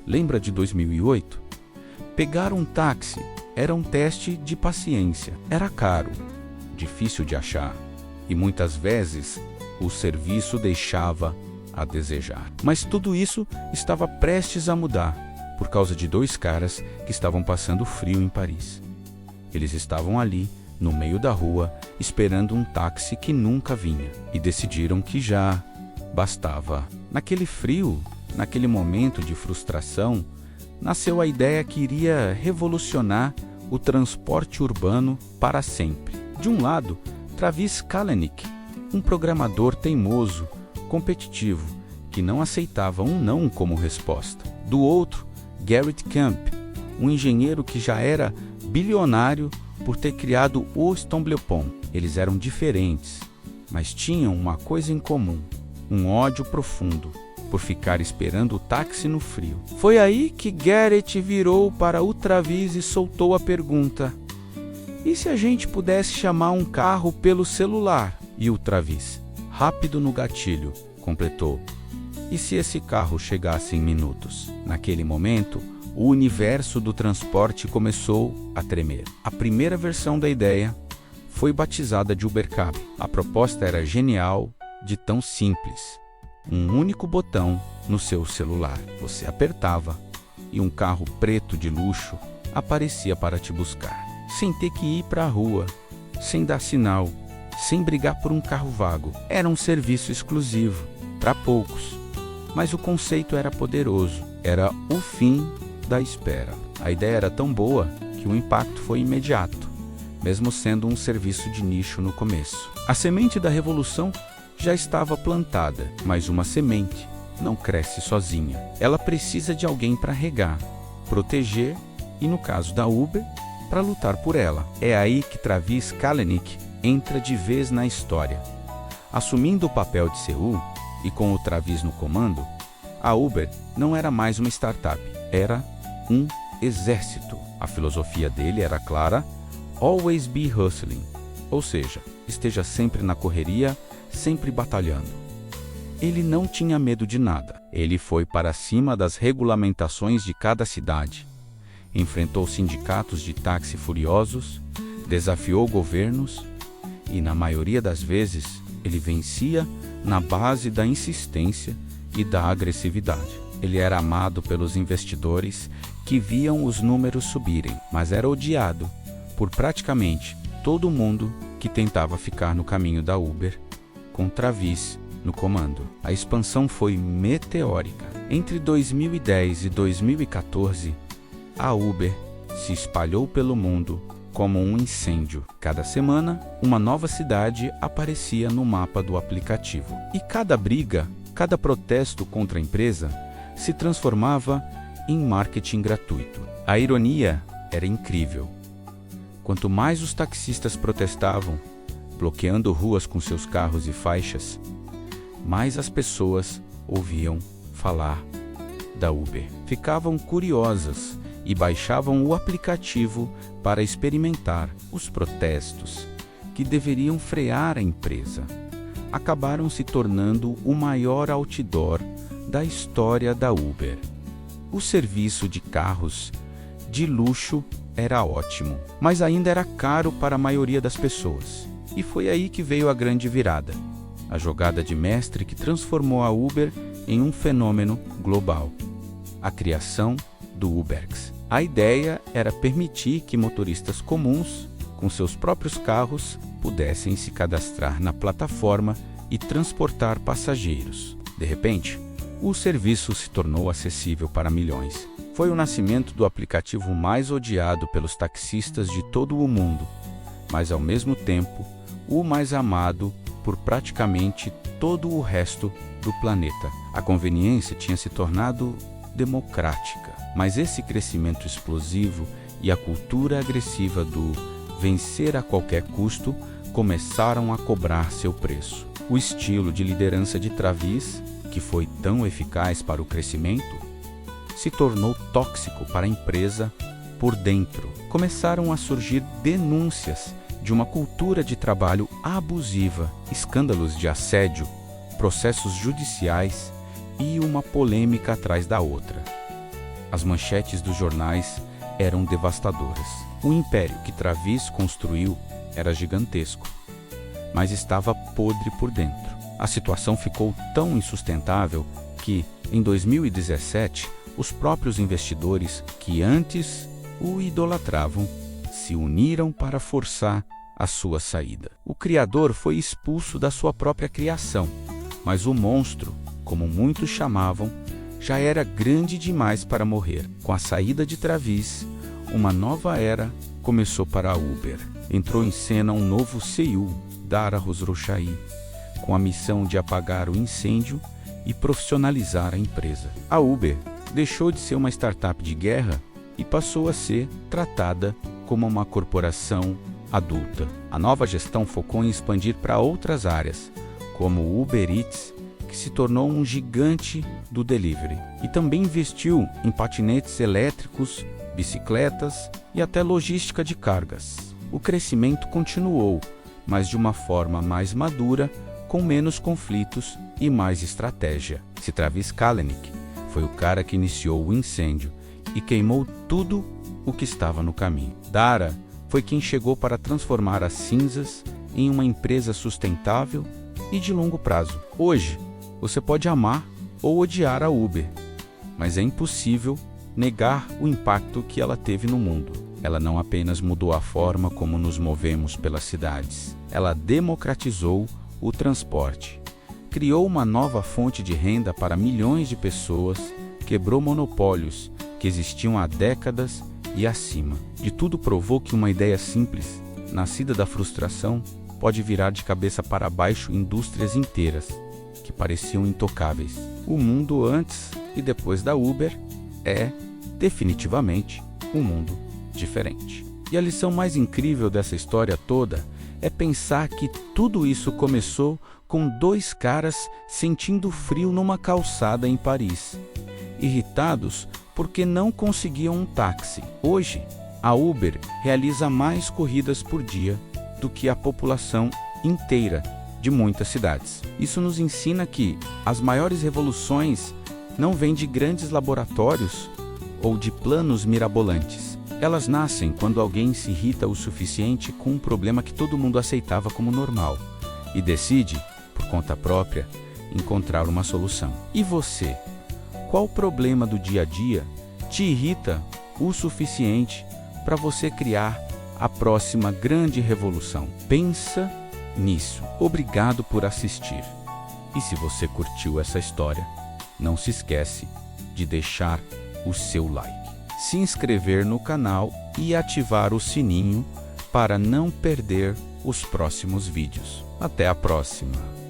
Lembra de 2008? Pegar um táxi era um teste de paciência. Era caro, difícil de achar e muitas vezes o serviço deixava a desejar. Mas tudo isso estava prestes a mudar por causa de dois caras que estavam passando frio em Paris. Eles estavam ali, no meio da rua, esperando um táxi que nunca vinha e decidiram que já bastava. Naquele frio, naquele momento de frustração, nasceu a ideia que iria revolucionar o transporte urbano para sempre. De um lado, Travis Kalanick, um programador teimoso, competitivo, que não aceitava um não como resposta. Do outro, Garrett Camp, um engenheiro que já era bilionário por ter criado o StumbleUpon. Eles eram diferentes, mas tinham uma coisa em comum: um ódio profundo por ficar esperando o táxi no frio. Foi aí que Garrett virou para o Travis e soltou a pergunta: e se a gente pudesse chamar um carro pelo celular? E o Travis, rápido no gatilho, completou: e se esse carro chegasse em minutos? Naquele momento, o universo do transporte começou a tremer. A primeira versão da ideia foi batizada de Ubercab. A proposta era genial, de tão simples. Um único botão no seu celular. Você apertava e um carro preto de luxo aparecia para te buscar. Sem ter que ir para a rua, sem dar sinal, sem brigar por um carro vago. Era um serviço exclusivo, para poucos. Mas o conceito era poderoso. Era o fim da espera. A ideia era tão boa que o impacto foi imediato, mesmo sendo um serviço de nicho no começo. A semente da revolução já estava plantada, mas uma semente não cresce sozinha. Ela precisa de alguém para regar, proteger e, no caso da Uber, para lutar por ela. É aí que Travis Kalanick entra de vez na história. Assumindo o papel de CEO e com o Travis no comando, a Uber não era mais uma startup, era um exército. A filosofia dele era clara: always be hustling, ou seja, esteja sempre na correria, sempre batalhando. Ele não tinha medo de nada. Ele foi para cima das regulamentações de cada cidade, enfrentou sindicatos de táxi furiosos, desafiou governos e, na maioria das vezes, ele vencia na base da insistência e da agressividade. Ele era amado pelos investidores que viam os números subirem, mas era odiado por praticamente todo mundo que tentava ficar no caminho da Uber, com Travis no comando. A expansão foi meteórica. Entre 2010 e 2014, a Uber se espalhou pelo mundo como um incêndio. Cada semana, uma nova cidade aparecia no mapa do aplicativo. E cada briga, cada protesto contra a empresa se transformava em marketing gratuito. A ironia era incrível. Quanto mais os taxistas protestavam, bloqueando ruas com seus carros e faixas, mais as pessoas ouviam falar da Uber. Ficavam curiosas e baixavam o aplicativo para experimentar. Os protestos, que deveriam frear a empresa, acabaram se tornando o maior outdoor da história da Uber. O serviço de carros de luxo era ótimo, mas ainda era caro para a maioria das pessoas. E foi aí que veio a grande virada, a jogada de mestre que transformou a Uber em um fenômeno global: a criação do UberX. A ideia era permitir que motoristas comuns, com seus próprios carros, pudessem se cadastrar na plataforma e transportar passageiros. De repente, o serviço se tornou acessível para milhões. Foi o nascimento do aplicativo mais odiado pelos taxistas de todo o mundo, mas ao mesmo tempo, o mais amado por praticamente todo o resto do planeta. A conveniência tinha se tornado democrática, mas esse crescimento explosivo e a cultura agressiva do vencer a qualquer custo começaram a cobrar seu preço. O estilo de liderança de Travis, que foi tão eficaz para o crescimento, se tornou tóxico para a empresa por dentro. Começaram a surgir denúncias de uma cultura de trabalho abusiva, escândalos de assédio, processos judiciais e uma polêmica atrás da outra. As manchetes dos jornais eram devastadoras. O império que Travis construiu era gigantesco, mas estava podre por dentro. A situação ficou tão insustentável que, em 2017, os próprios investidores que antes o idolatravam se uniram para forçar a sua saída. O criador foi expulso da sua própria criação, mas o monstro, como muitos chamavam, já era grande demais para morrer. Com a saída de Travis, uma nova era começou para a Uber. Entrou em cena um novo CEO, Dara Khosrowshahi, com a missão de apagar o incêndio e profissionalizar a empresa. A Uber deixou de ser uma startup de guerra e passou a ser tratada como uma corporação adulta. A nova gestão focou em expandir para outras áreas, como o Uber Eats, que se tornou um gigante do delivery, e também investiu em patinetes elétricos, bicicletas e até logística de cargas. O crescimento continuou, mas de uma forma mais madura, com menos conflitos e mais estratégia. Se Travis Kalanick foi o cara que iniciou o incêndio e queimou tudo o que estava no caminho, Dara foi quem chegou para transformar as cinzas em uma empresa sustentável e de longo prazo. Hoje, você pode amar ou odiar a Uber, mas é impossível negar o impacto que ela teve no mundo. Ela não apenas mudou a forma como nos movemos pelas cidades, ela democratizou o transporte, criou uma nova fonte de renda para milhões de pessoas, quebrou monopólios que existiam há décadas e acima. De tudo provou que uma ideia simples, nascida da frustração, pode virar de cabeça para baixo indústrias inteiras que pareciam intocáveis. O mundo antes e depois da Uber é, definitivamente, um mundo diferente. E a lição mais incrível dessa história toda é pensar que tudo isso começou com dois caras sentindo frio numa calçada em Paris, irritados porque não conseguiam um táxi. Hoje, a Uber realiza mais corridas por dia do que a população inteira de muitas cidades. Isso nos ensina que as maiores revoluções não vêm de grandes laboratórios ou de planos mirabolantes. Elas nascem quando alguém se irrita o suficiente com um problema que todo mundo aceitava como normal e decide, por conta própria, encontrar uma solução. E você? Qual problema do dia a dia te irrita o suficiente para você criar a próxima grande revolução? Pensa nisso. Obrigado por assistir. E se você curtiu essa história, não se esquece de deixar o seu like, se inscrever no canal e ativar o sininho para não perder os próximos vídeos. Até a próxima!